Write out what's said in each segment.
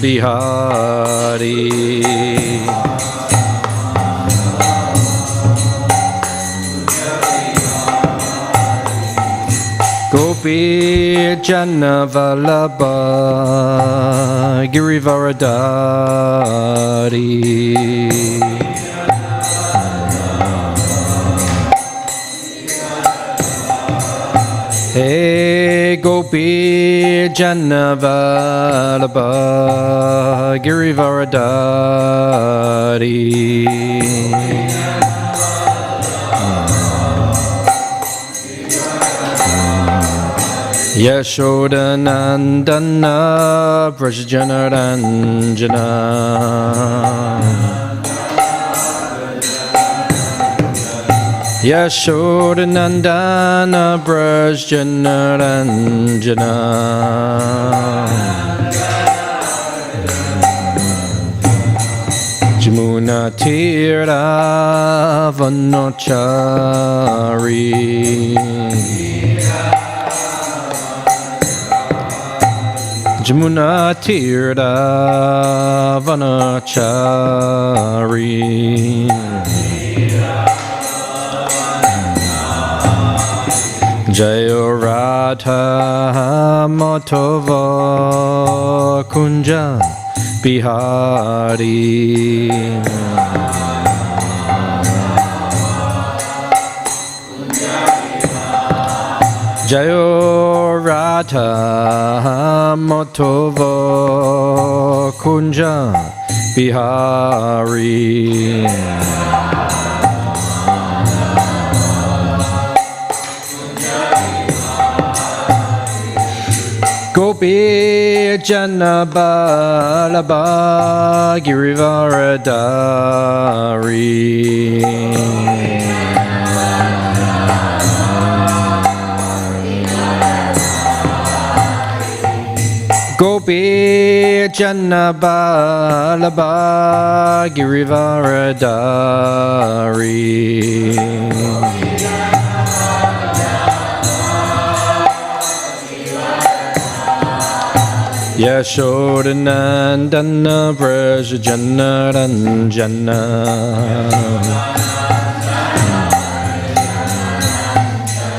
Bihari. Gopi Jana Vallabha Girivaradari. Hey Gopi Jana Vallabha Girivaradari. Yashoda Nandana Brajjana Ranjana. Yashoda Nandana Brajjana Ranjana. Jamuna Tira Vanachari. Jamuna Tirtha Vanachari. Jayo Radha Madhava Kunja Bihari. Jayo Radha Madhava Kunja Bihari. Gopi Jana Vallabha Girivaradari. Gopi Jana Vallabha Girivaradari. Yashoda Nandana Brajjana Ranjana.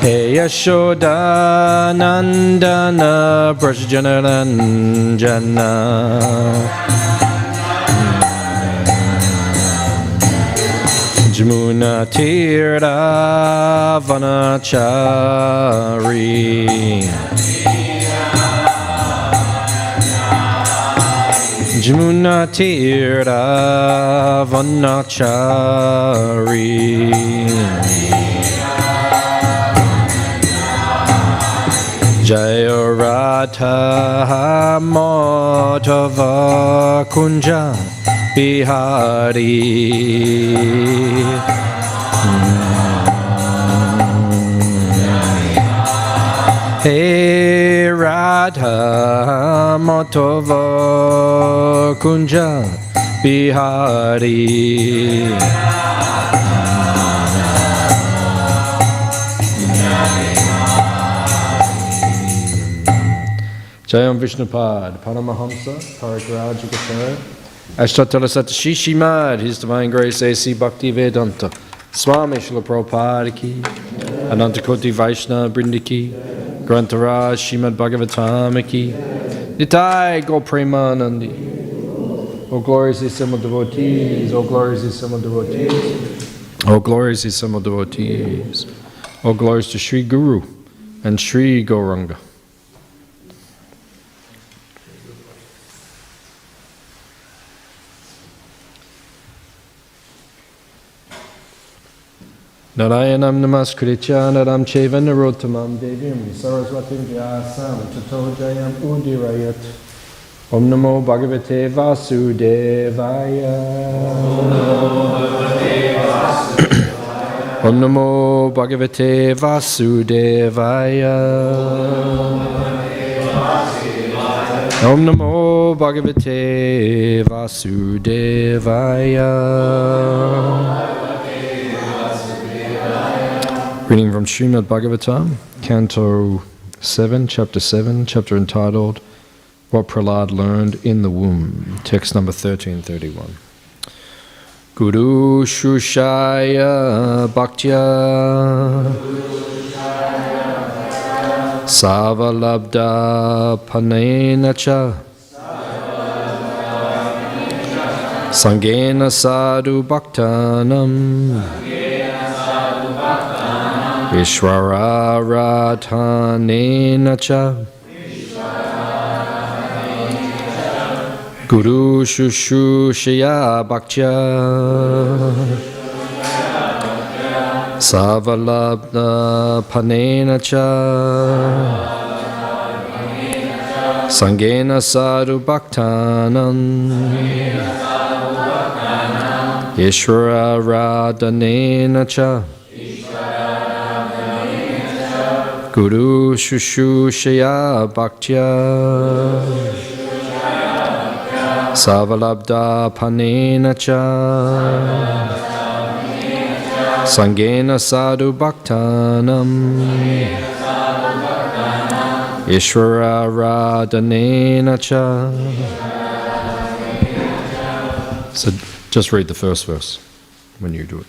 Hey Yashoda Nandana Brajjana Ranjana. Jamuna Tirtha Vanachari. Jamuna Tirtha Vanachari. Jaya Radha Madhava Kunja Bihari. Hey Radha Madhava Kunja Bihari. Jayam Vishnupad Paramahamsa Paragrajagacharya Ashtatala Satashi Shrimad His Divine Grace A.C. Bhakti Vedanta Swami Srila Prabhupada Ki Anantakoti Vaishnava Brinda Ki Grantaraj Srimad Bhagavatam Ki Nitai Go Premanandi. O glorious Isama devotees, O glorious Isama devotees, O glorious Isama devotees, O glorious to Sri Guru and Sri Gauranga. Narayanam namaskritya naram cheva narottamam devim saraswatim vyasam tato jayam udirayat. Om namo bhagavate vasudevaya. Om namo bhagavate vasudevaya. Om namo bhagavate vasudevaya. Reading from Srimad Bhagavatam, canto 7, chapter entitled what Prahlad learned in the womb. Text number 1331. Guru Shushaya Bhaktya Savalabdha Panena Cha Sangena Sadhu Bhaktanam Ishvara Radhanena Cha Guru Shushushaya Bhaktya Savalabdha Panena Cha Sangena Sadhu Bhaktanam Ishvara Radhanena Cha Guru Shushushaya Bhaktya Savalabdha Panena Cha Sangena Sadhu Bhaktanam Ishvara Radhanena Cha. So just read the first verse when you do it.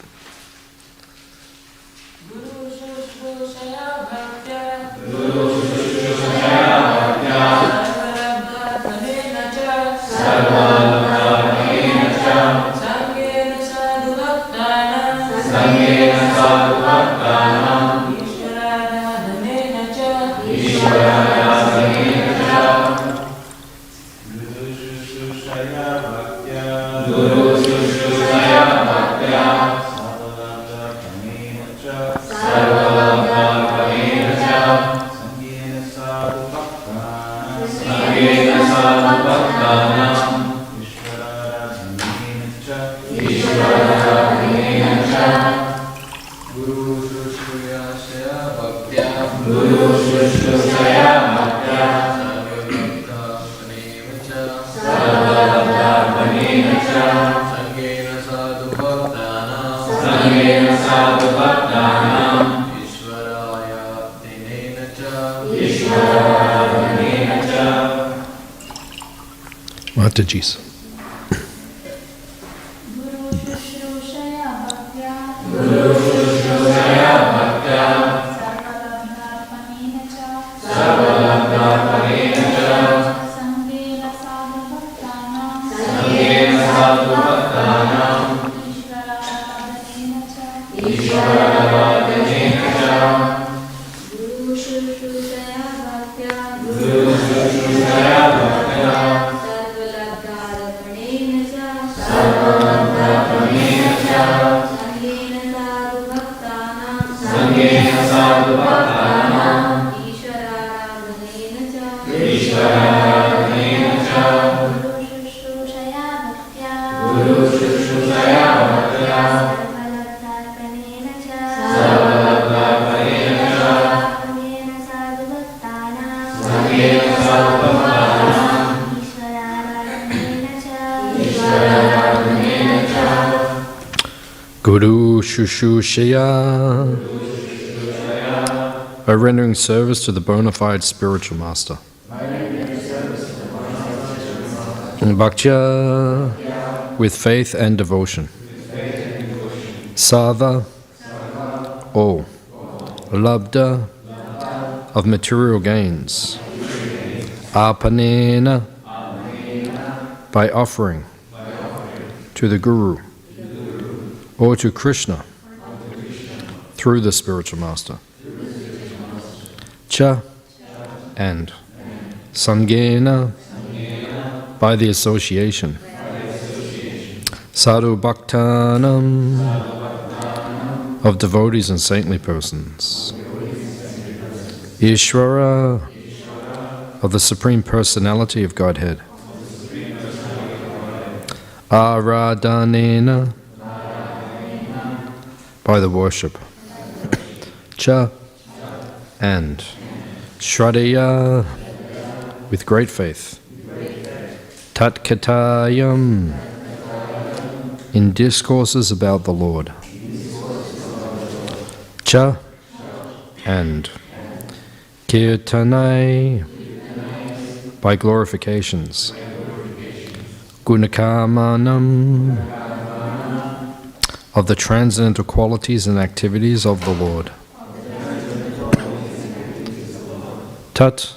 Mataji's. Guru Shushushaya, by rendering service to the bona fide spiritual master. Bhaktya, with faith and devotion. Sava, O, Labdha, of material gains. Apanena, by offering to the Guru or to Krishna through the spiritual master. Cha, and Sangena, by the association. Sadhu Bhaktanam, of devotees and saintly persons. Ishvara, of the Supreme Personality of Godhead. Aradhanena, by the worship. Cha, and Shraddhaya, with great faith. Tat Katayam, in discourses about the Lord. Cha, and Kirtanai, by glorifications. Gunakamanam, of the transcendental qualities and activities of the Lord. Tat,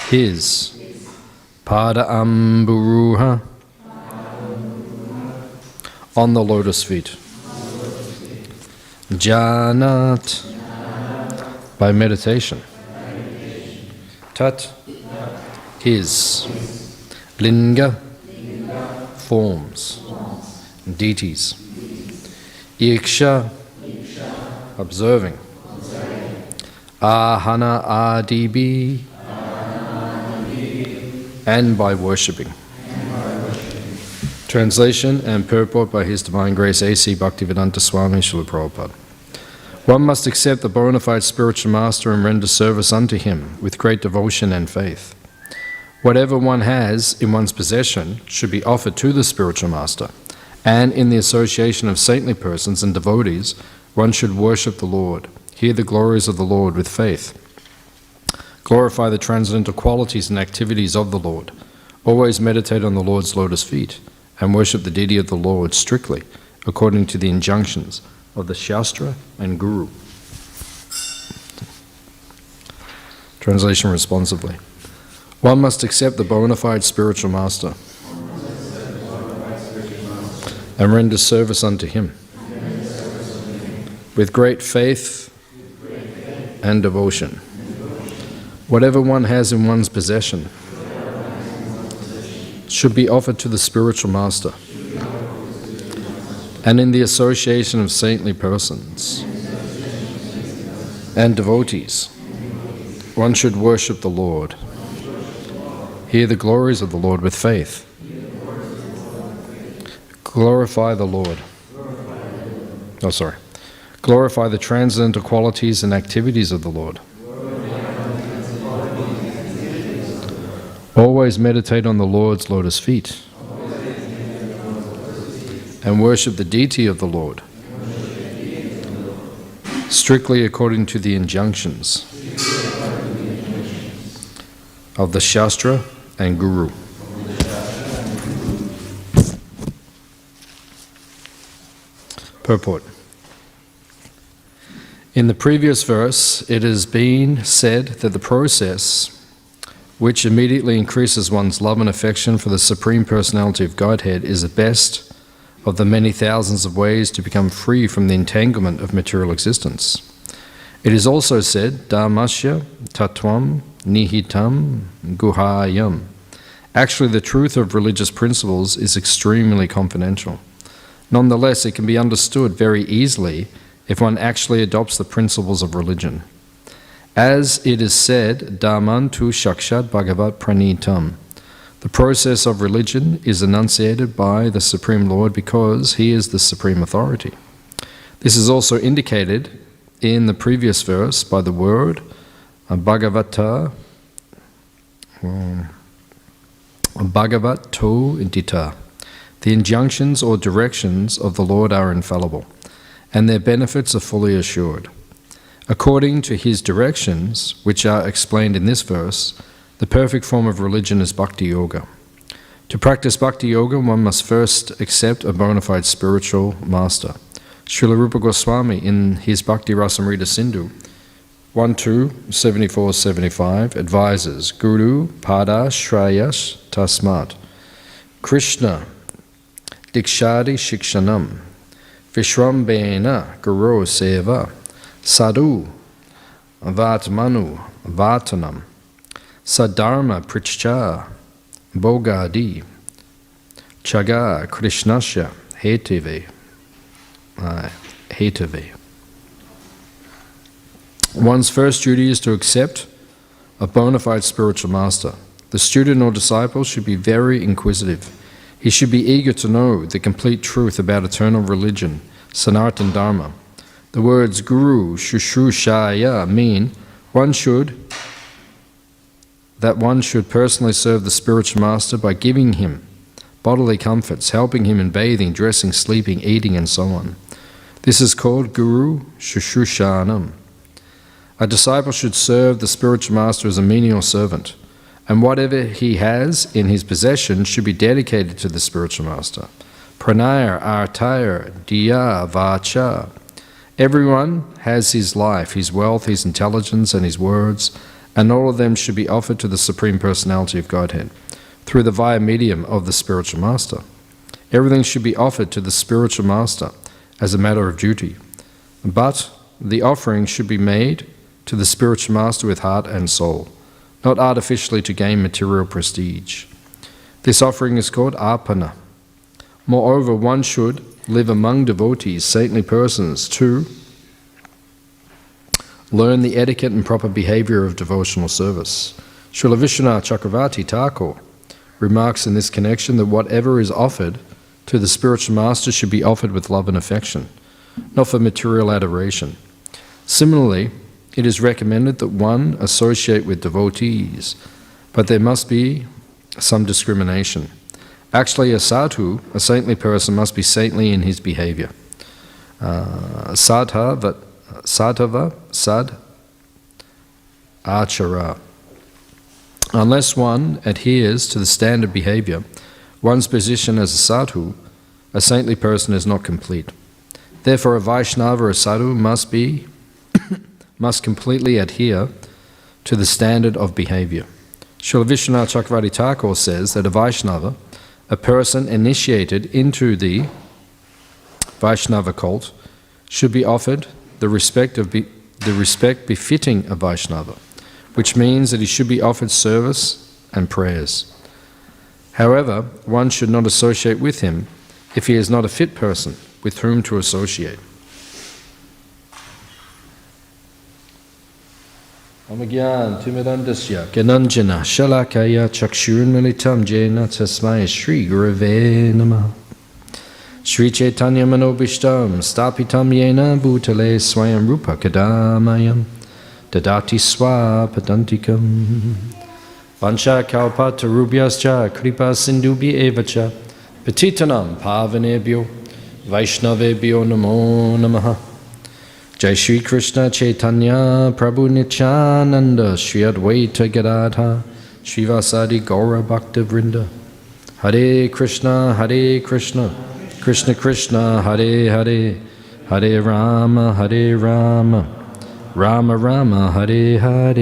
his, pada amburuha, on the lotus feet. Janat, by meditation. Tat, his, linga, forms, deities. Iksha, observing. Ahana adibi, and by worshipping. Translation and purport by His Divine Grace A.C. Bhaktivedanta Swami Srila Prabhupada. One must accept the bona fide spiritual master and render service unto him with great devotion and faith. Whatever one has in one's possession should be offered to the spiritual master, and in the association of saintly persons and devotees, one should worship the Lord, hear the glories of the Lord with faith, glorify the transcendental qualities and activities of the Lord, always meditate on the Lord's lotus feet, and worship the deity of the Lord strictly, according to the injunctions of the Shastra and Guru. Translation responsively. One must accept the bona fide spiritual master and render service unto him with great faith and devotion. Whatever one has in one's possession should be offered to the spiritual master, and in the association of saintly persons and devotees, one should worship the Lord, hear the glories of the Lord with faith, glorify the Lord. Glorify the transcendental qualities and activities of the Lord. Always meditate on the Lord's lotus feet and worship the deity of the Lord strictly according to the injunctions of the Shastra and Guru. Purport. In the previous verse, it has been said that the process which immediately increases one's love and affection for the Supreme Personality of Godhead is the best of the many thousands of ways to become free from the entanglement of material existence. It is also said, Dhammasya tattvam nihitam guhayam. Actually, the truth of religious principles is extremely confidential. Nonetheless, it can be understood very easily if one actually adopts the principles of religion. As it is said, Dhamman tu shakshat bhagavat pranitam. The process of religion is enunciated by the Supreme Lord because He is the supreme authority. This is also indicated in the previous verse by the word Bhagavato dita. The injunctions or directions of the Lord are infallible, and their benefits are fully assured. According to His directions, which are explained in this verse, the perfect form of religion is Bhakti Yoga. To practice Bhakti Yoga, one must first accept a bona fide spiritual master. Srila Rupa Goswami, in his Bhakti Rasamrita Sindhu, 1.2.74-75, advises, Guru Pada Shrayas Tasmat, Krishna Dikshadi Shikshanam, Vishwambena Guru Seva, Sadhu Vatmanu Vatanam, Sadharma Prichcha Bogadi Chaga Krishnasya Hetave. One's first duty is to accept a bona fide spiritual master. The student or disciple should be very inquisitive. He should be eager to know the complete truth about eternal religion, Sanatana Dharma. The words Guru Shushushaya mean one should personally serve the spiritual master by giving him bodily comforts, helping him in bathing, dressing, sleeping, eating, and so on. This is called Guru Shushushanam. A disciple should serve the spiritual master as a menial servant. and whatever he has in his possession should be dedicated to the spiritual master. Pranaya, artaya, diya, vacha. Everyone has his life, his wealth, his intelligence, and his words, and all of them should be offered to the Supreme Personality of Godhead through the via medium of the spiritual master. Everything should be offered to the spiritual master as a matter of duty, but the offering should be made to the spiritual master with heart and soul, not artificially to gain material prestige. This offering is called arpana. Moreover, one should live among devotees, saintly persons, to learn the etiquette and proper behavior of devotional service. Srila Vishwanath Chakravarti Thakur remarks in this connection that whatever is offered to the spiritual master should be offered with love and affection, not for material adoration. Similarly, it is recommended that one associate with devotees, but there must be some discrimination. Actually, a sadhu, a saintly person, must be saintly in his behavior. Sadhava, sad, achara. Unless one adheres to the standard behavior, one's position as a sadhu, a saintly person, is not complete. Therefore, a Vaishnava or a sadhu must completely adhere to the standard of behavior. Srila Vishwanath Chakravarti Thakur says that a Vaishnava, a person initiated into the Vaishnava cult, should be offered the respect befitting a Vaishnava, which means that he should be offered service and prayers. However, one should not associate with him if he is not a fit person with whom to associate. Amagyan timidandasya gananjana shalakaya chakshurmilitam jena tasmai Shri Gurave Namaha. Shri Chaitanya Manobishtam Stapitam Yena Bhutale Swayam Rupa Kadamayam Dadati Swapadantikam Vansha Kalpata Rubyascha Kripa Sindhubi Evacha Petitanam Pavanebhyo Vaishnavebhyo Namo Namaha. Jai Shri Krishna Chaitanya Prabhu Nityananda Shri Advaita Gadadha Srivasadi Gaura Bhakta Vrinda. Hare Krishna Krishna Krishna Hare Hare Hare Rama Rama Rama Hare Hare.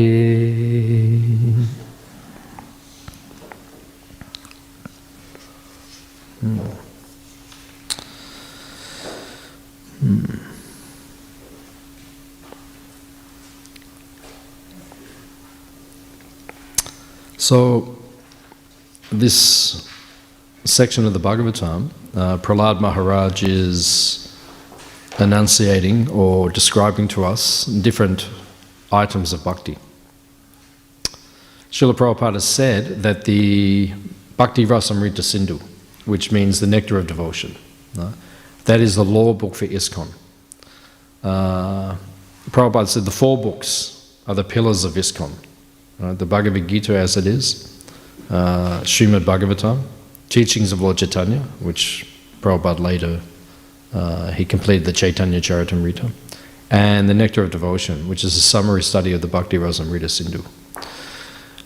So, this section of the Bhagavatam, Prahlad Maharaj is enunciating or describing to us different items of bhakti. Srila Prabhupada said that the Bhakti Rasamrita Sindhu, which means the nectar of devotion, that is the law book for ISKCON. Prabhupada said the 4 books are the pillars of ISKCON. The Bhagavad Gita as it is, Srimad Bhagavatam, teachings of Lord Chaitanya, which Prabhupada later, he completed the Chaitanya Charitamrita, and the Nectar of Devotion, which is a summary study of the Bhakti Rasamrita Sindhu.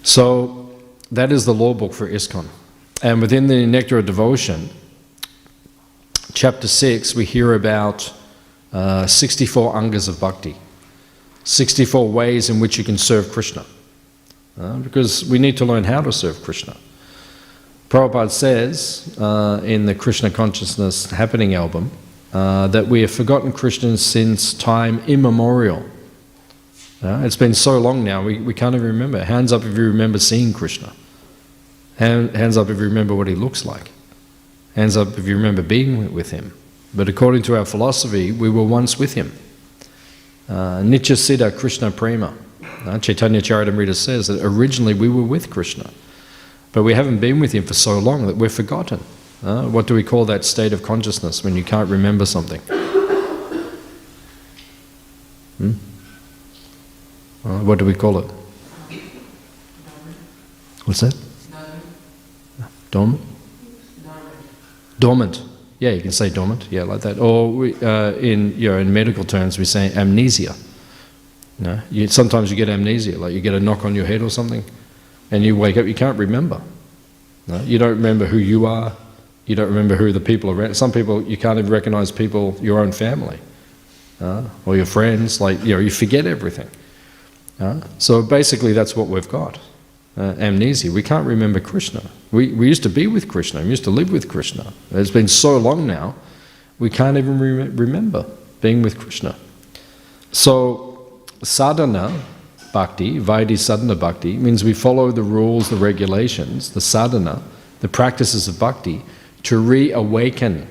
So that is the law book for ISKCON. And within the Nectar of Devotion, chapter 6, we hear about 64 angas of bhakti, 64 ways in which you can serve Krishna. Because we need to learn how to serve Krishna. Prabhupada says in the Krishna Consciousness Happening album that we have forgotten Krishna since time immemorial. It's been so long now, we can't even remember. Hands up if you remember seeing Krishna. Hands up if you remember what he looks like. Hands up if you remember being with him. But according to our philosophy, we were once with him. Nitya Siddha Krishna Prema. Chaitanya Charitamrita says that originally we were with Krishna, but we haven't been with him for so long that we've forgotten. What do we call that state of consciousness when you can't remember something? What do we call it? What's that? Dormant? Dormant. Yeah, you can say dormant. Yeah, like that. Or in medical terms, we say amnesia. Sometimes you get amnesia, like you get a knock on your head or something. and you wake up, you can't remember. No? You don't remember who you are. You don't remember who the people around. Some people, you can't even recognize people, your own family, or your friends. Like, you forget everything. So basically that's what we've got. Amnesia. We can't remember Krishna. We used to be with Krishna. We used to live with Krishna. It's been so long now, we can't even remember being with Krishna. So sadhana bhakti, Vaidhi sadhana bhakti, means we follow the rules, the regulations, the sadhana, the practices of bhakti to reawaken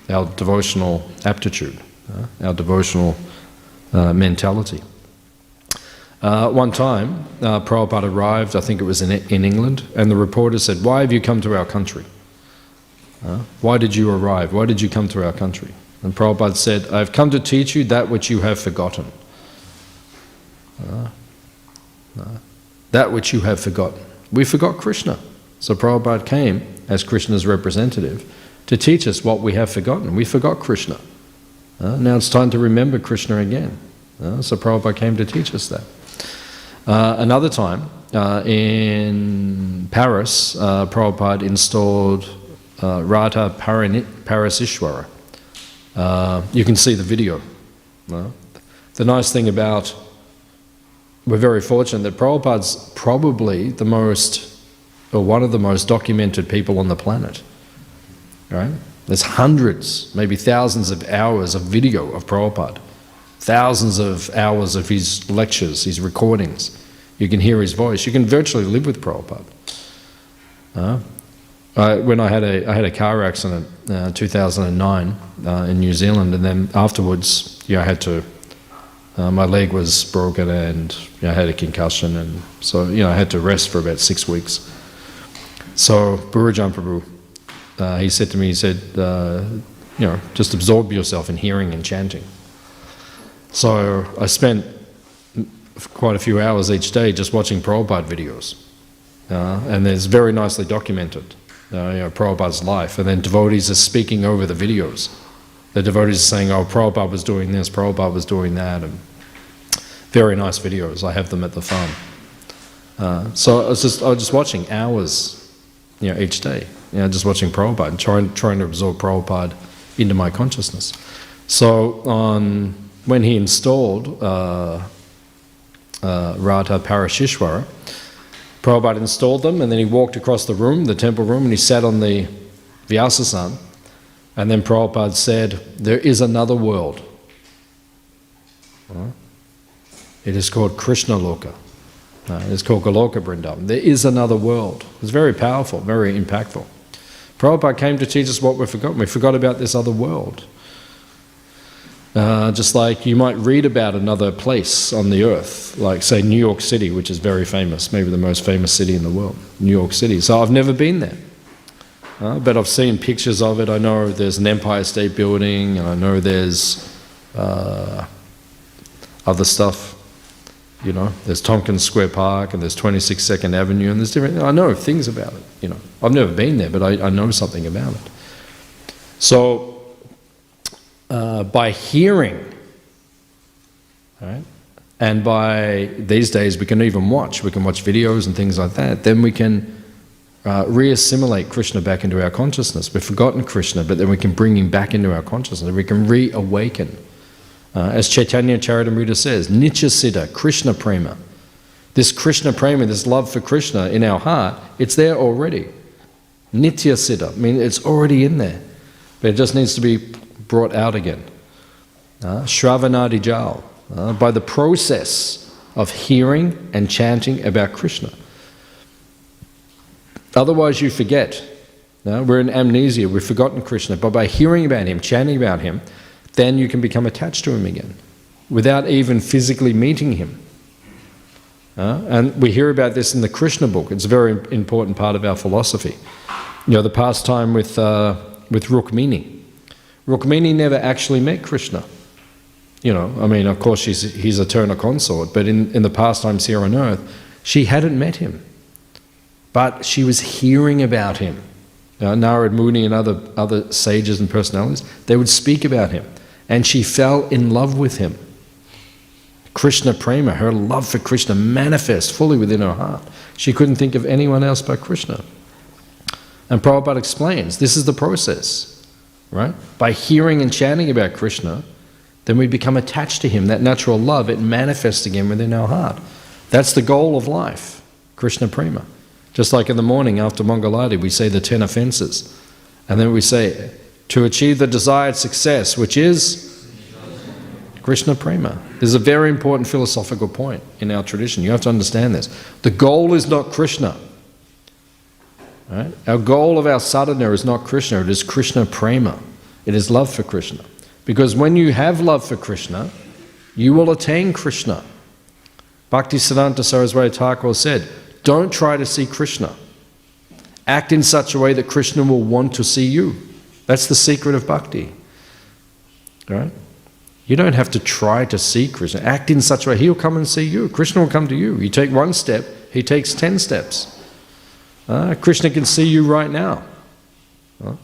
our devotional aptitude, our devotional mentality. One time, Prabhupada arrived, I think it was in England, and the reporter said, "Why have you come to our country? Why did you arrive? Why did you come to our country?" And Prabhupada said, "I have come to teach you that which you have forgotten." That which you have forgotten. We forgot Krishna. So Prabhupada came as Krishna's representative to teach us what we have forgotten. We forgot Krishna. Now it's time to remember Krishna again. So Prabhupada came to teach us that. Another time, in Paris, Prabhupada installed Radha Parasishwara. You can see the video. The nice thing about, we're very fortunate that Prabhupada's probably the most, or one of the most documented people on the planet. Right? There's hundreds, maybe thousands of hours of video of Prabhupada. Thousands of hours of his lectures, his recordings. You can hear his voice. You can virtually live with Prabhupada. When I had a car accident, 2009, in New Zealand, and then afterwards, I had to. My leg was broken, and I had a concussion, and so I had to rest for about 6 weeks. So Burujan Prabhu, he said to me, he said, just absorb yourself in hearing and chanting. So I spent quite a few hours each day just watching Prabhupada videos. And it's very nicely documented, Prabhupada's life. And then devotees are speaking over the videos. The devotees are saying, "Oh, Prabhupada was doing this, Prabhupada was doing that." And very nice videos. I have them at the farm. So I was just watching hours, each day. Just watching Prabhupada and trying to absorb Prabhupada into my consciousness. So when he installed Radha Parashishwara, Prabhupada installed them, and then he walked across the room, the temple room, and he sat on the Vyasasana, and then Prabhupada said, "There is another world. It is called Krishna Loka. It is called Goloka Vrindavan. There is another world." It was very powerful, very impactful. Prabhupada came to teach us what we've forgotten. We forgot about this other world. Just like you might read about another place on the earth, like say New York City, which is very famous, maybe the most famous city in the world, New York City. So I've never been there, but I've seen pictures of it. I know there's an Empire State Building, and I know there's other stuff. There's Tompkins Square Park, and there's 26 Second Avenue, and there's different. I know things about it. I've never been there, but I know something about it. So. By hearing, right, and by these days we can even watch. We can watch videos and things like that. Then we can re-assimilate Krishna back into our consciousness. We've forgotten Krishna, but then we can bring him back into our consciousness. We can reawaken. As Chaitanya Charitamrita says, Nitya Siddha, Krishna Prema. This Krishna Prema, this love for Krishna in our heart, it's there already. Nitya Siddha, it's already in there. But it just needs to be brought out again. Shravanadi Jal, by the process of hearing and chanting about Krishna. Otherwise you forget. We're in amnesia, we've forgotten Krishna. But by hearing about him, chanting about him, then you can become attached to him again, without even physically meeting him. And we hear about this in the Krishna book. It's a very important part of our philosophy. The pastime with Rukmini. Rukmini never actually met Krishna. Of course she's his eternal consort, but in the pastimes here on earth, she hadn't met him. But she was hearing about him. Narad Muni and other sages and personalities, they would speak about him. And she fell in love with him. Krishna prema, her love for Krishna manifest fully within her heart. She couldn't think of anyone else but Krishna. And Prabhupada explains, this is the process, right? By hearing and chanting about Krishna, then we become attached to him. That natural love, it manifests again within our heart. That's the goal of life, Krishna prema. Just like in the morning after Mangalarti, we say the 10 offenses. And then we say, to achieve the desired success, which is Krishna prema. This is a very important philosophical point in our tradition. You have to understand this. The goal is not Krishna. Right? Our goal of our sadhana is not Krishna, it is Krishna prema. It is love for Krishna. Because when you have love for Krishna, you will attain Krishna. Bhaktisiddhanta Saraswati Thakur said, don't try to see Krishna. Act in such a way that Krishna will want to see you. That's the secret of bhakti. Right? You don't have to try to see Krishna. Act in such a way, he'll come and see you. Krishna will come to you. You take one step, he takes 10 steps. Krishna can see you right now.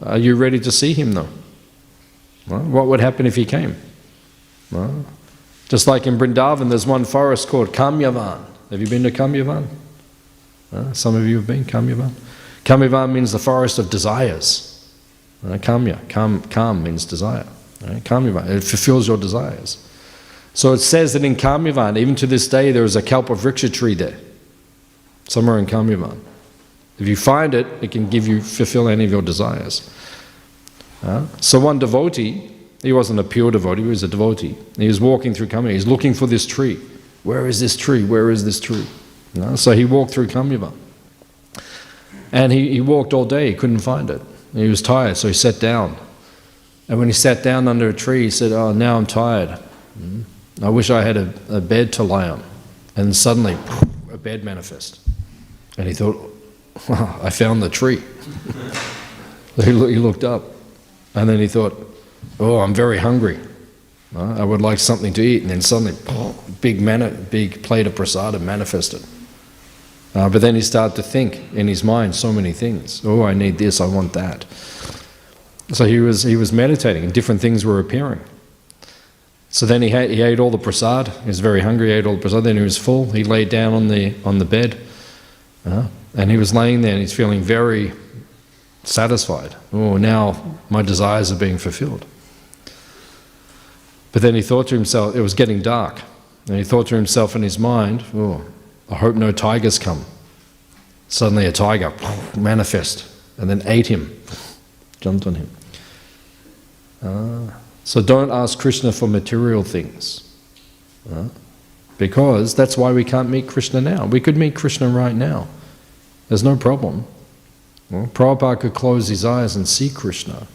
Are you ready to see him though? What would happen if he came? Just like in Vrindavan, there's one forest called Kamyavan. Have you been to Kamyavan? Some of you have been Kamyavan. Kamyavan means the forest of desires. Kamya, kam means desire. Kamyavan, it fulfills your desires. So it says that in Kamyavan, even to this day, there is a kalpavriksha tree there, somewhere in Kamyavan. If you find it, it can fulfill any of your desires. So one devotee, he wasn't a pure devotee, he was a devotee. He was walking through Kamyavan, he's looking for this tree. Where is this tree? Where is this tree? So he walked through Kamyavan. And he walked all day, he couldn't find it. He was tired, so he sat down. And when he sat down under a tree, he said, oh, now I'm tired. I wish I had a bed to lie on. And suddenly, a bed manifested. And he thought, oh, I found the tree. He looked up. And then he thought, oh, I'm very hungry. I would like something to eat. And then suddenly, big plate of prasadam manifested. But then he started to think in his mind so many things. Oh, I need this, I want that. So he was meditating and different things were appearing. So then he ate all the prasad. He was very hungry, he ate all the prasad. Then he was full. He lay down on the bed. And he was laying there and he's feeling very satisfied. Oh, now my desires are being fulfilled. But then he thought to himself, it was getting dark. And he thought to himself in his mind, oh, I hope no tigers come. Suddenly a tiger manifested and then ate him, jumped on him. So don't ask Krishna for material things. Because that's why we can't meet Krishna now. We could meet Krishna right now. There's no problem. Well, Prabhupada could close his eyes and see Krishna.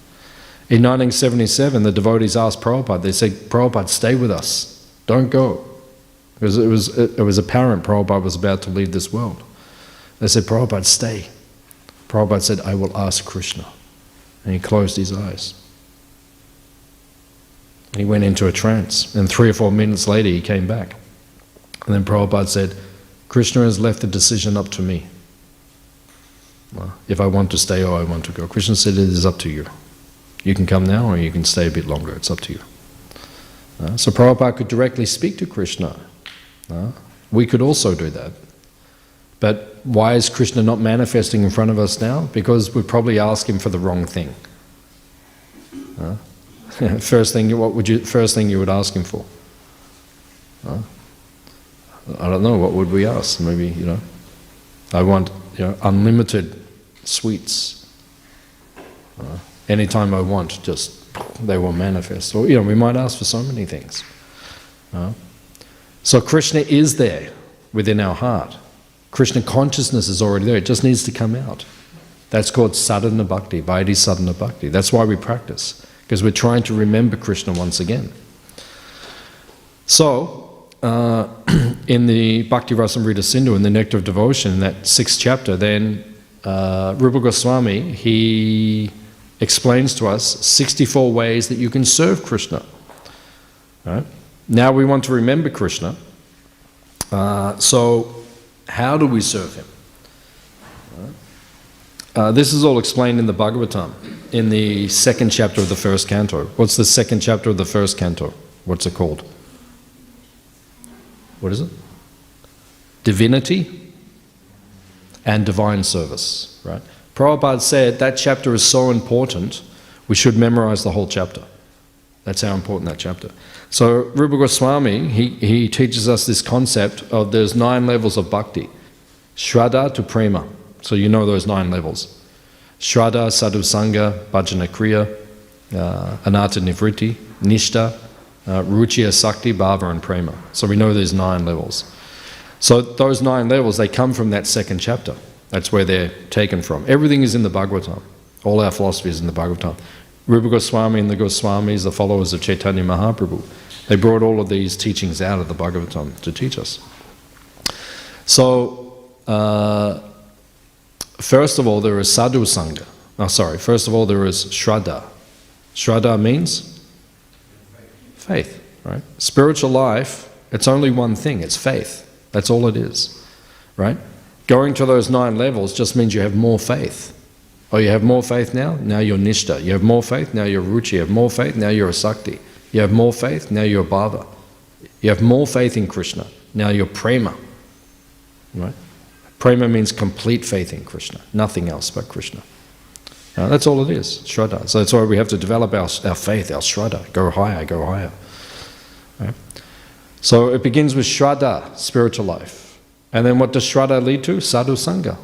In 1977, the devotees asked Prabhupada, they said, Prabhupada, stay with us. Don't go. Because it was apparent Prabhupada was about to leave this world. They said, Prabhupada, stay. Prabhupada said, I will ask Krishna. And he closed his eyes. And he went into a trance. And 3 or 4 minutes later, he came back. And then Prabhupada said, Krishna has left the decision up to me. Well, if I want to stay or I want to go. Krishna said, it is up to you. You can come now or you can stay a bit longer. It's up to you. So Prabhupada could directly speak to Krishna. We could also do that. But why is Krishna not manifesting in front of us now? Because we probably ask him for the wrong thing. First thing you would ask him for? I don't know, what would we ask? Maybe, I want unlimited sweets. Anytime I want, just they will manifest. Or we might ask for so many things. So Krishna is there within our heart. Krishna consciousness is already there. It just needs to come out. That's called sadhana bhakti, vaidhi sadhana bhakti. That's why we practice, because we're trying to remember Krishna once again. So, in the Bhakti Rasamrita Sindhu, in the Nectar of Devotion, in that 6th chapter, then Rupa Goswami, he explains to us 64 ways that you can serve Krishna. Right? Now we want to remember Krishna. So how do we serve him? This is all explained in the Bhagavatam, in the 2nd chapter of the 1st canto. What's the 2nd chapter of the 1st canto? What's it called? what is it? Divinity and divine service, right? Prabhupada said that chapter is so important, we should memorize the whole chapter. That's how important that chapter. So Rupa Goswami, he teaches us this concept of there's 9 levels of bhakti. Shraddha to prema. So you know those 9 levels. Shraddha, sadhu sangha, bhajana kriya, anatta nivritti, nishta, ruchi asakti, bhava and prema. So we know there's 9 levels. So those 9 levels, they come from that second chapter. That's where they're taken from. Everything is in the Bhagavatam. All our philosophy is in the Bhagavatam. Rupa Goswami and the Goswamis, the followers of Chaitanya Mahaprabhu, they brought all of these teachings out of the Bhagavatam to teach us. So, first of all, there is sadhu sangha. First of all, there is shraddha. Shraddha means faith, right? Spiritual life, it's only one thing, it's faith. That's all it is, right? Going to those 9 levels just means you have more faith. Oh, you have more faith now? Now you're nishta. You have more faith? Now you're ruchi. You have more faith? Now you're asakti. You have more faith? Now you're bhava. You have more faith in Krishna. Now you're prema. Right? Prema means complete faith in Krishna. Nothing else but Krishna. That's all it is, shraddha. So that's why we have to develop our faith, our shraddha. Go higher, go higher. Right? So it begins with shraddha, spiritual life. And then what does shraddha lead to? Sadhu sangha.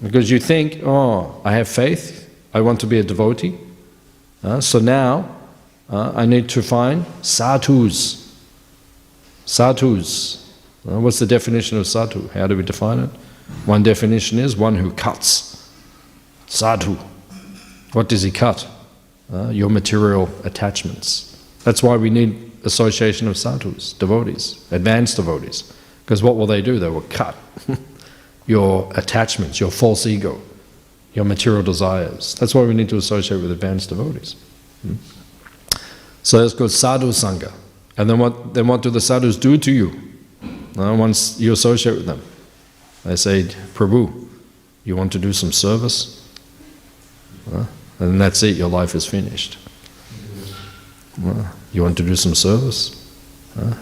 Because you think, oh, I have faith, I want to be a devotee. So now I need to find sadhus. Sadhus. What's the definition of sadhu? How do we define it? One definition is one who cuts. Sadhu. What does he cut? Your material attachments. That's why we need association of sadhus, devotees, advanced devotees. Because what will they do? They will cut your attachments, your false ego, your material desires. That's why we need to associate with advanced devotees. So that's called sadhu sangha. And then what do the sadhus do to you? Once you associate with them, they say, Prabhu, you want to do some service? And that's it, your life is finished. You want to do some service?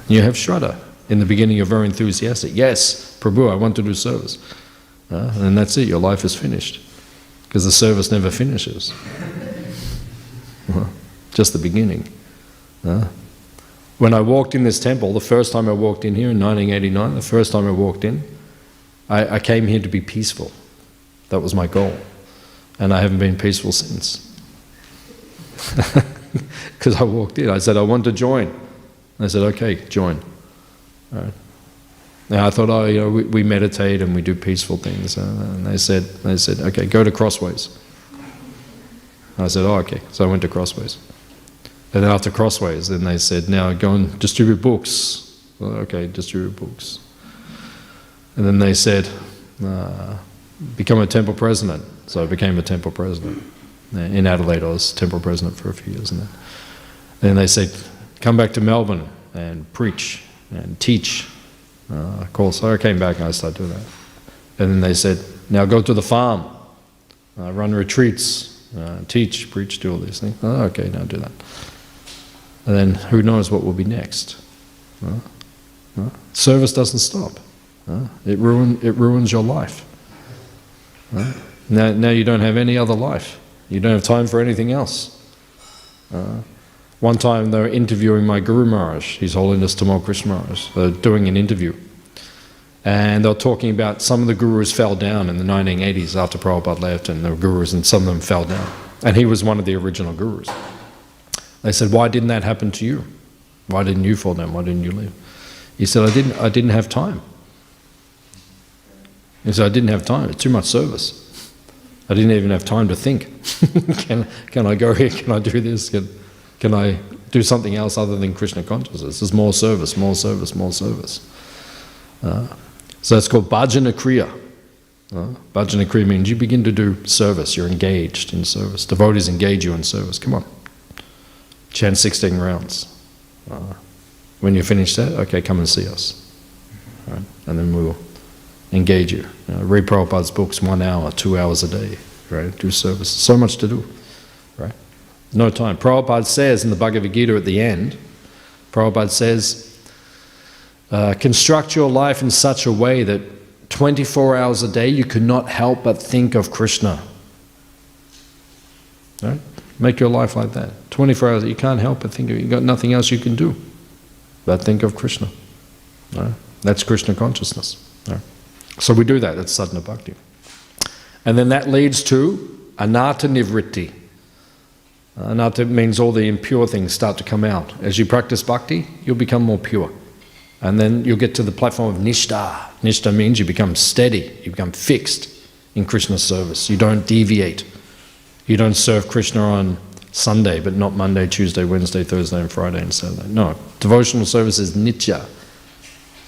You have shraddha. In the beginning you're very enthusiastic. Yes, Prabhu, I want to do service. And that's it, your life is finished. Because the service never finishes. Just the beginning. When I walked in this temple, the first time I walked in here in 1989, the first time I walked in, I came here to be peaceful. That was my goal. And I haven't been peaceful since. Because I walked in, I said, I want to join. I said, okay, join. Right. Now I thought, we meditate and we do peaceful things. And they said, okay, go to Crossways. I said, oh, okay. So I went to Crossways. And then after Crossways, then they said, now go and distribute books. Well, okay, distribute books. And then they said, become a temple president. So I became a temple president. In Adelaide, I was temple president for a few years. And then they said, come back to Melbourne and preach and teach. Of course, so I came back and I started doing that. And then they said, now go to the farm, run retreats, teach, preach, do all these things. Oh, okay, now do that. And then who knows what will be next. Service doesn't stop. It ruins your life. Now you don't have any other life. You don't have time for anything else. One time they were interviewing my Guru Maharaj, His Holiness Tamal Krishna Maharaj. They were doing an interview. And they were talking about some of the gurus fell down in the 1980s after Prabhupada left, and there were gurus and some of them fell down. And he was one of the original gurus. They said, why didn't that happen to you? Why didn't you fall down? Why didn't you leave? He said, I didn't have time. He said, I didn't have time. It's too much service. I didn't even have time to think. Can I go here? Can I do this? Can I do something else other than Krishna consciousness? There's more service, more service, more service. So it's called bhajana kriya. Bhajana kriya means you begin to do service. You're engaged in service. Devotees engage you in service. Come on. Chant 16 rounds. When you finish that, okay, come and see us. Right? And then we'll engage you. Read Prabhupada's books 1 hour, 2 hours a day. Right? Do service. So much to do. Right? No time. Prabhupada says in the Bhagavad Gita at the end, Prabhupada says, Construct your life in such a way that 24 hours a day you could not help but think of Krishna. Right? Make your life like that. 24 hours, you can't help but think of it. You've got nothing else you can do but think of Krishna. Right? That's Krishna consciousness. Right? So we do that. That's sadhana bhakti. And then that leads to anatta nivritti. Anatta means all the impure things start to come out. As you practice bhakti, you'll become more pure. And then you'll get to the platform of nishta. Nishta means you become steady, you become fixed in Krishna's service. You don't deviate. You don't serve Krishna on Sunday, but not Monday, Tuesday, Wednesday, Thursday, and Friday, and Saturday. No, devotional service is nitya.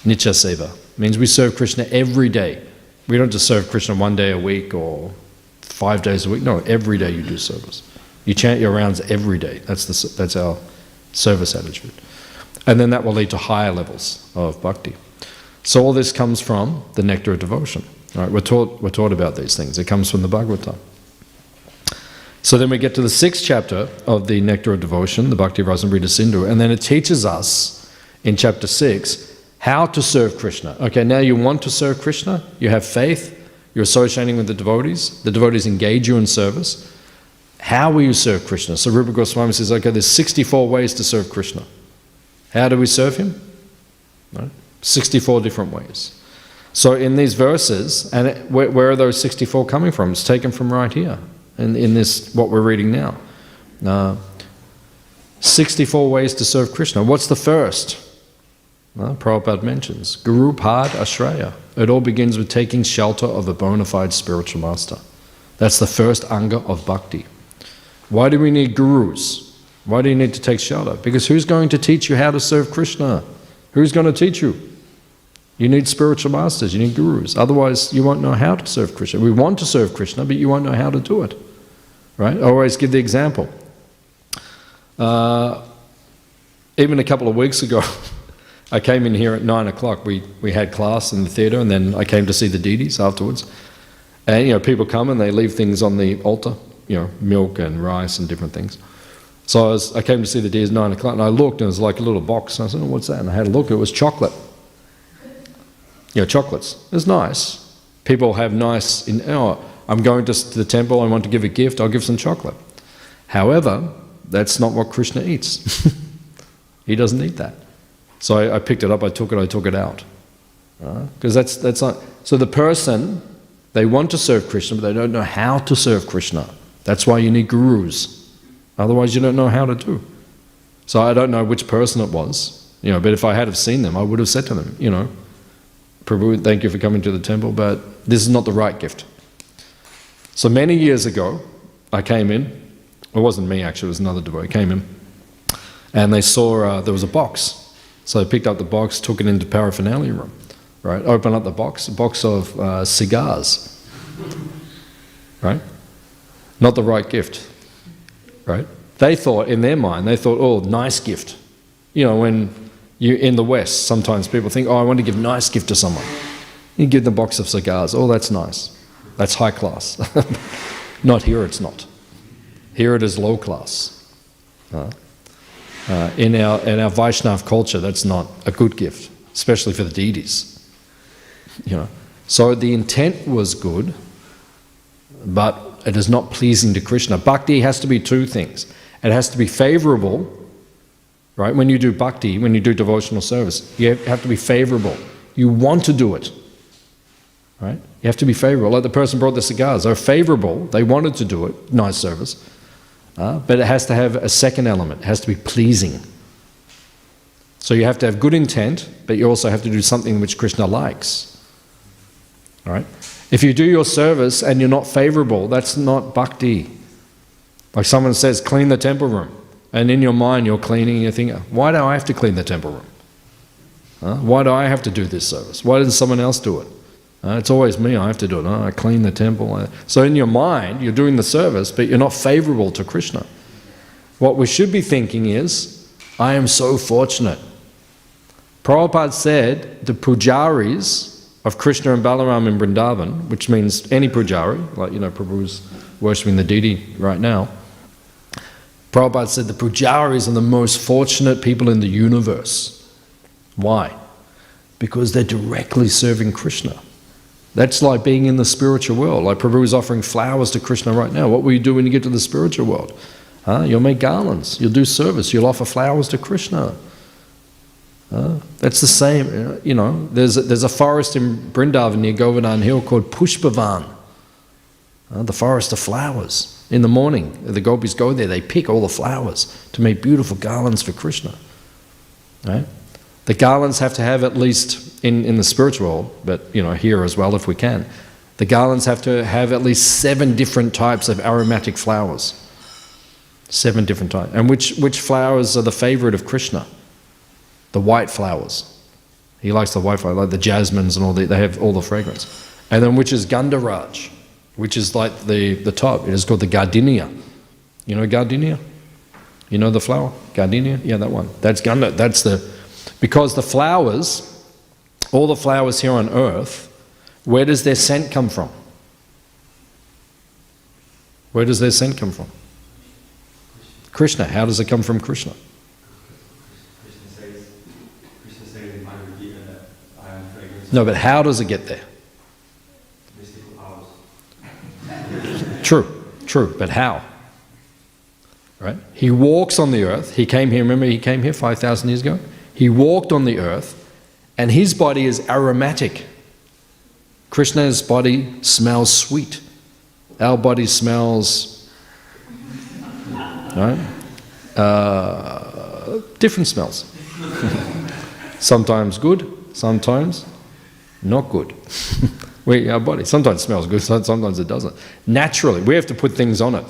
Nitya seva. Means we serve Krishna every day. We don't just serve Krishna one day a week or 5 days a week. No, every day you do service. You chant your rounds every day. That's our service attitude. And then that will lead to higher levels of bhakti. So all this comes from the nectar of devotion. Right? We're taught about these things. It comes from the Bhagavatam. So then we get to the 6th chapter of the nectar of devotion, the Bhakti Rasamrita Sindhu, and then it teaches us in chapter 6 how to serve Krishna. Okay, now you want to serve Krishna, you have faith, you're associating with the devotees engage you in service. How will you serve Krishna? So Rupa Goswami says, okay, there's 64 ways to serve Krishna. How do we serve him? Right? 64 different ways. So in these verses, and where are those 64 coming from? It's taken from right here, in this, what we're reading now. 64 ways to serve Krishna. What's the first? Prabhupada mentions, Guru Pad Ashraya. It all begins with taking shelter of a bona fide spiritual master. That's the first anga of bhakti. Why do we need gurus? Why do you need to take shelter? Because who's going to teach you how to serve Krishna? Who's going to teach you? You need spiritual masters, you need gurus. Otherwise, you won't know how to serve Krishna. We want to serve Krishna, but you won't know how to do it. Right? I always give the example. Even a couple of weeks ago, I came in here at 9 o'clock. We had class in the theatre, and then I came to see the deities afterwards. And people come and they leave things on the altar, milk and rice and different things. So I came to see the deities at 9 o'clock, and I looked, and it was like a little box. And I said, what's that? And I had a look. It was chocolate. Chocolates. It's nice. People have nice. I'm going to the temple. I want to give a gift. I'll give some chocolate. However, that's not what Krishna eats. He doesn't eat that. So I picked it up. I took it out. Because that's not. So the person, they want to serve Krishna, but they don't know how to serve Krishna. That's why you need gurus. Otherwise, you don't know how to do. So I don't know which person it was, but if I had have seen them, I would have said to them, Prabhu, thank you for coming to the temple, but this is not the right gift. So many years ago, I came in. It wasn't me, actually. It was another devotee. Came in, and they saw there was a box. So they picked up the box, took it into the paraphernalia room. Right? Open up the box, a box of cigars. Right? Not the right gift. Right? They thought, in their mind, oh, nice gift. When you in the West, sometimes people think, I want to give a nice gift to someone. You give them a box of cigars. Oh, that's nice. That's high class. Not here, it's not. Here it is low class. In our Vaishnav culture, that's not a good gift, especially for the deities. So the intent was good, but it is not pleasing to Krishna. Bhakti has to be two things. It has to be favorable, right? When you do bhakti, when you do devotional service, you have to be favorable. You want to do it, right? You have to be favorable. Like the person brought the cigars. They're favorable. They wanted to do it. Nice service. But it has to have a second element. It has to be pleasing. So you have to have good intent, but you also have to do something which Krishna likes. All right? If you do your service and you're not favorable, that's not bhakti. Like someone says, clean the temple room. And in your mind you're cleaning and you're thinking, why do I have to clean the temple room? Why do I have to do this service? Why doesn't someone else do it? It's always me, I have to do it. I clean the temple. So in your mind, you're doing the service, but you're not favorable to Krishna. What we should be thinking is, I am so fortunate. Prabhupada said the pujaris of Krishna and Balaram in Vrindavan, which means any pujari, like Prabhu's worshipping the deity right now. Prabhupada said the pujaris are the most fortunate people in the universe. Why? because they're directly serving Krishna. That's like being in the spiritual world. Like Prabhu is offering flowers to Krishna right now. What will you do when you get to the spiritual world? You'll make garlands. You'll do service. You'll offer flowers to Krishna. That's the same. You know, there's a forest in Vrindavan near Govardhan Hill called Pushpavan, the forest of flowers. In the morning, the gopis go there. They pick all the flowers to make beautiful garlands for Krishna. Right? The garlands have to have at least in the spiritual world, but you know, here as well if we can. The garlands have to have at least 7 different types of aromatic flowers. 7 different types. And which flowers are the favorite of Krishna? The white flowers. He likes the white flowers, like the jasmines and all they have all the fragrance. And then which is Gandharaj, which is like the top. It is called the gardenia. You know gardenia? You know the flower? Gardenia? Yeah, that one. That's Gandha. Because the flowers, all the flowers here on earth, where does their scent come from? Where does their scent come from? Krishna. How does it come from Krishna? Krishna says in Bhagavad Gita that I am fragrance. No, but how does it get there? Mystical powers. True, but how? Right? He walks on the earth. He came here, remember he came here 5,000 years ago? He walked on the earth, and his body is aromatic. Krishna's body smells sweet. Our body smells, right? Different smells. Sometimes good, sometimes not good. Our body sometimes smells good, sometimes it doesn't. Naturally, we have to put things on it.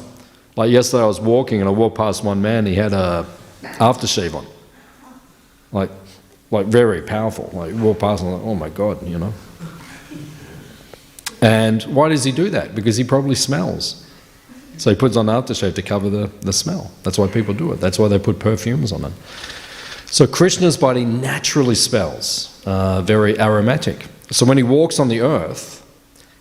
Like yesterday I was walking and I walked past one man, he had a aftershave on. Like very powerful. Like walk past and I'm like, oh my God, you know. And why does he do that? Because he probably smells. So he puts on aftershave to cover the smell. That's why people do it. That's why they put perfumes on it. So Krishna's body naturally smells very aromatic. So when he walks on the earth,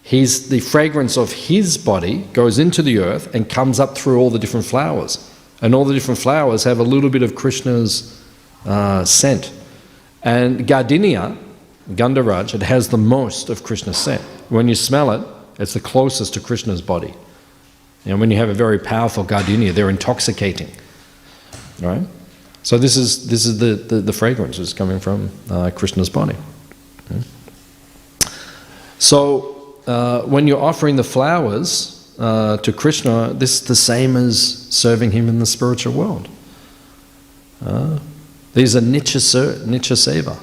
the fragrance of his body goes into the earth and comes up through all the different flowers. And all the different flowers have a little bit of Krishna's scent. And gardenia, Gandharaj, it has the most of Krishna's scent. When you smell it, it's the closest to Krishna's body. And when you have a very powerful gardenia, they're intoxicating. Right? So this is the fragrance is coming from Krishna's body. Okay. So when you're offering the flowers to Krishna, this is the same as serving him in the spiritual world. These are Nitya Seva.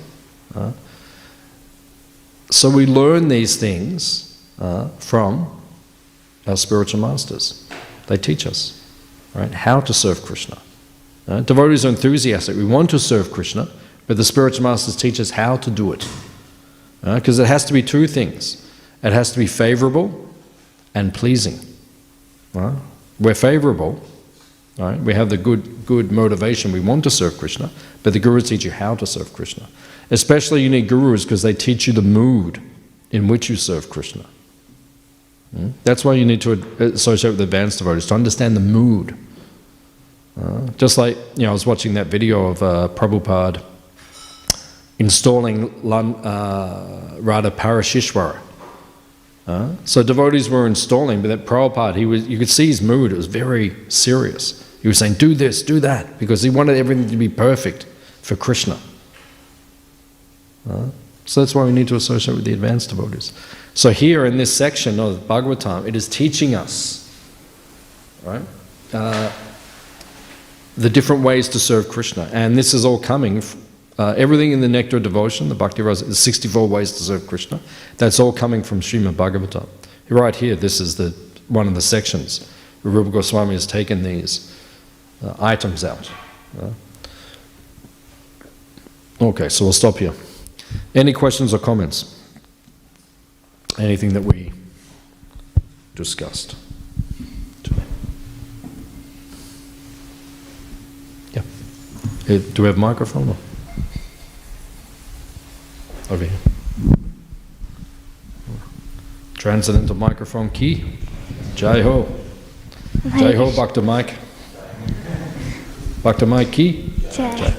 So we learn these things from our spiritual masters. They teach us, right, how to serve Krishna. Devotees are enthusiastic. We want to serve Krishna, but the spiritual masters teach us how to do it. Because it has to be 2 things. It has to be favorable and pleasing. We're favorable. Right? We have the good motivation. We want to serve Krishna, but the gurus teach you how to serve Krishna. Especially you need gurus because they teach you the mood in which you serve Krishna. That's why you need to associate with advanced devotees, to understand the mood. Just like, I was watching that video of Prabhupada installing Radha Parashishwara. So devotees were installing, but that Prabhupada, you could see his mood, it was very serious. He was saying, do this, do that, because he wanted everything to be perfect for Krishna. So that's why we need to associate with the advanced devotees. So here in this section of Bhagavatam, it is teaching us, right, the different ways to serve Krishna. And this is all coming, everything in the Nectar of Devotion, the Bhakti Rasa, is 64 ways to serve Krishna. That's all coming from Srimad Bhagavatam. Right here, this is one of the sections where Rupa Goswami has taken these items out. Okay, so we'll stop here. Any questions or comments? Anything that we discussed today? Yeah. Do we have a microphone? Or? Over here. Transcendental microphone key. Jai Ho. Jai Ho, Bhakta Mike. Bhakta Mike key. Jai.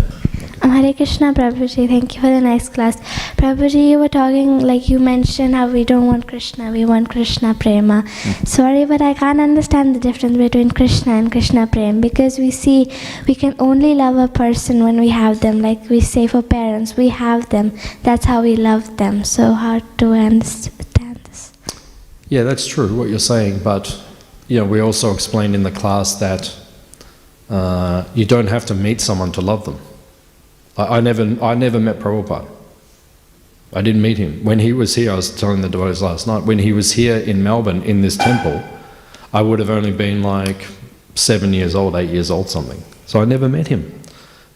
Hare Krishna Prabhuji, thank you for the nice class. Prabhuji, you were talking, like you mentioned how we don't want Krishna, we want Krishna Prema. Sorry, but I can't understand the difference between Krishna and Krishna Prema, because we see we can only love a person when we have them. Like we say for parents, we have them. That's how we love them. So how do I understand this? Yeah, that's true, what you're saying, but we also explained in the class that you don't have to meet someone to love them. I never met Prabhupada. I didn't meet him. When he was here, I was telling the devotees last night, when he was here in Melbourne, in this temple, I would have only been like 7 years old, 8 years old, something. So I never met him.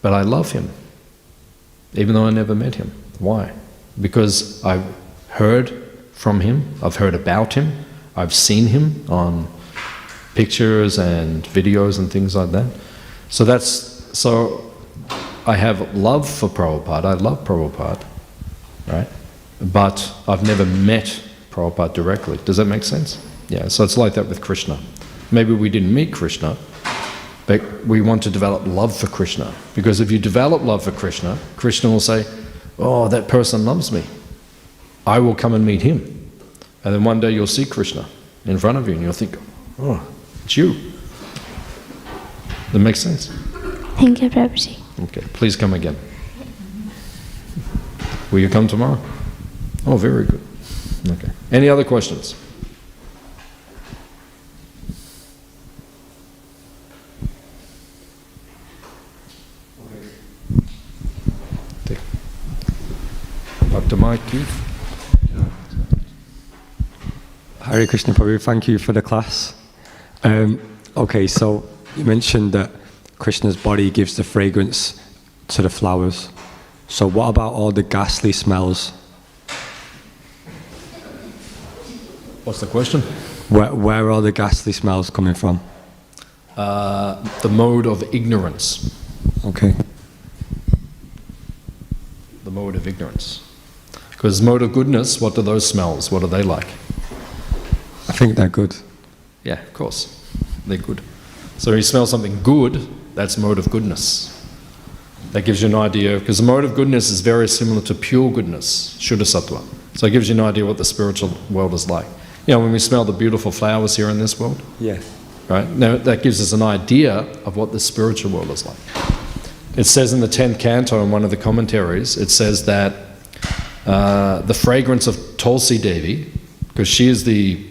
But I love him, even though I never met him. Why? Because I've heard from him, I've heard about him, I've seen him on pictures and videos and things like that. So I have love for Prabhupada, I love Prabhupada, right? But I've never met Prabhupada directly. Does that make sense? Yeah, so it's like that with Krishna. Maybe we didn't meet Krishna, but we want to develop love for Krishna. Because if you develop love for Krishna, Krishna will say, oh, that person loves me. I will come and meet him. And then one day you'll see Krishna in front of you and you'll think, oh, it's you. That makes sense? Thank you, Prabhuji. Okay, please come again. Will you come tomorrow? Oh, very good. Okay. Any other questions? Dr. Mike Keith. Hare Krishna Prabhu, thank you for the class. Okay, so you mentioned that Krishna's body gives the fragrance to the flowers. So what about all the ghastly smells? What's the question? Where are all the ghastly smells coming from? The mode of ignorance. Okay. The mode of ignorance. Because mode of goodness, what do those smells, what are they like? I think they're good. Yeah, of course. They're good. So you smell something good, that's mode of goodness. That gives you an idea, because the mode of goodness is very similar to pure goodness, Shuddha Sattva. So it gives you an idea what the spiritual world is like. When we smell the beautiful flowers here in this world, Yeah. right? Now that gives us an idea of what the spiritual world is like. It says in the 10th canto in one of the commentaries, it says that the fragrance of Tulsi Devi, because she is the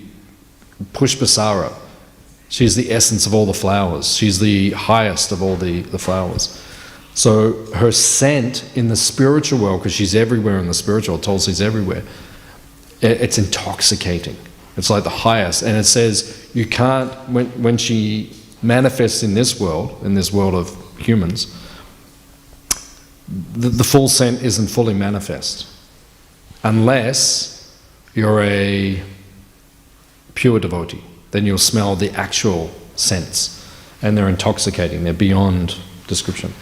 Pushpasara, she's the essence of all the flowers, she's the highest of all the flowers. So her scent in the spiritual world, because she's everywhere in the spiritual world, Tulsi's everywhere, it's intoxicating. It's like the highest. And it says you can't, when she manifests in this world of humans, the full scent isn't fully manifest. Unless you're a pure devotee, then you'll smell the actual scents. And they're intoxicating, they're beyond description.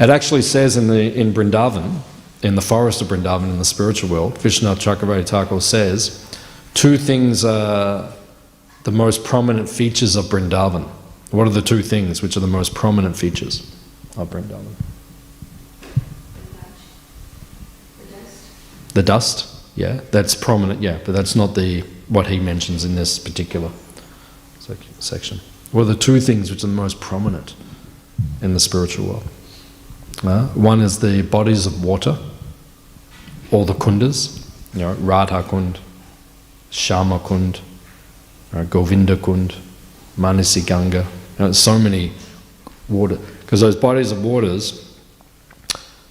It actually says in Vrindavan, in the forest of Vrindavan, in the spiritual world, Vishnu Chakravarti Thakur says, 2 things are the most prominent features of Vrindavan. What are the 2 things which are the most prominent features of Vrindavan? The dust, yeah, that's prominent, yeah, but that's not what he mentions in this particular section. What are the 2 things which are the most prominent in the spiritual world? One is the bodies of water, all the kundas, Radha Kund, Shama Kund, Govinda Kund, Manasi Ganga, so many water, because those bodies of waters,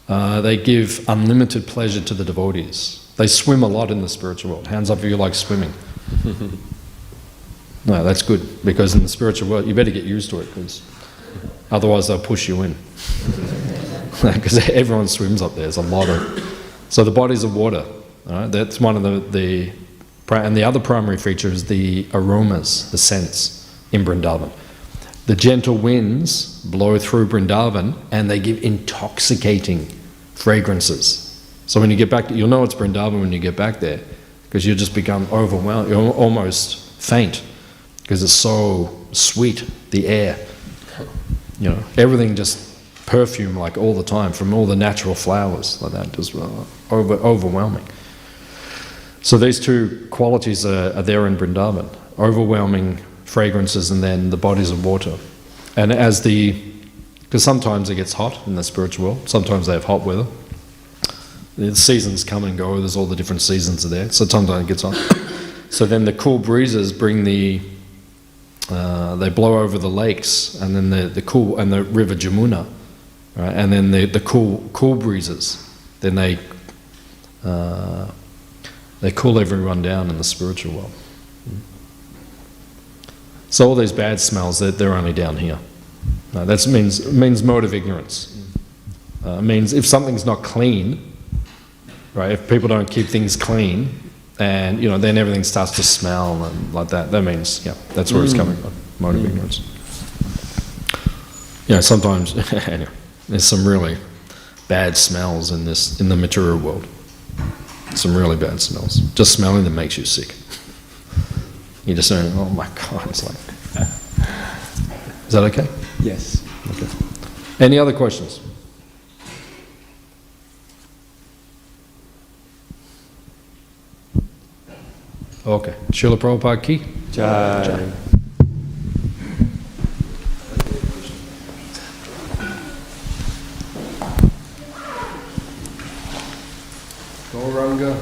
they give unlimited pleasure to the devotees. They swim a lot in the spiritual world. Hands up if you like swimming. No, that's good, because in the spiritual world, you better get used to it, because otherwise they'll push you in. Because everyone swims up there, there's a lot of... So the bodies of water, that's one of the... And the other primary feature is the aromas, the scents in Vrindavan. The gentle winds blow through Vrindavan and they give intoxicating fragrances. So when you get back, you'll know it's Vrindavan when you get back there, because you'll just become overwhelmed, you'll almost faint, because it's so sweet, the air. Everything just perfume like all the time from all the natural flowers like that, just overwhelming. So these two qualities are there in Vrindavan, overwhelming fragrances and then the bodies of water. And because sometimes it gets hot in the spiritual world, sometimes they have hot weather. The seasons come and go, there's all the different seasons are there, so sometimes it gets hot. So then the cool breezes bring they blow over the lakes, and then the river Jamuna, right? And then the cool breezes, then they cool everyone down in the spiritual world. So all these bad smells, they're only down here. That means mode of ignorance. Means if something's not clean, right? If people don't keep things clean, and then everything starts to smell and like that. That means that's where it's coming from. Mode of ignorance. Sometimes anyway, there's some really bad smells in the material world. Some really bad smells. Just smelling them makes you sick. You just say, oh my God, it's like... Is that okay? Yes. Okay. Any other questions? Okay. Srila Prabhupada ki? Jai. Gauranga.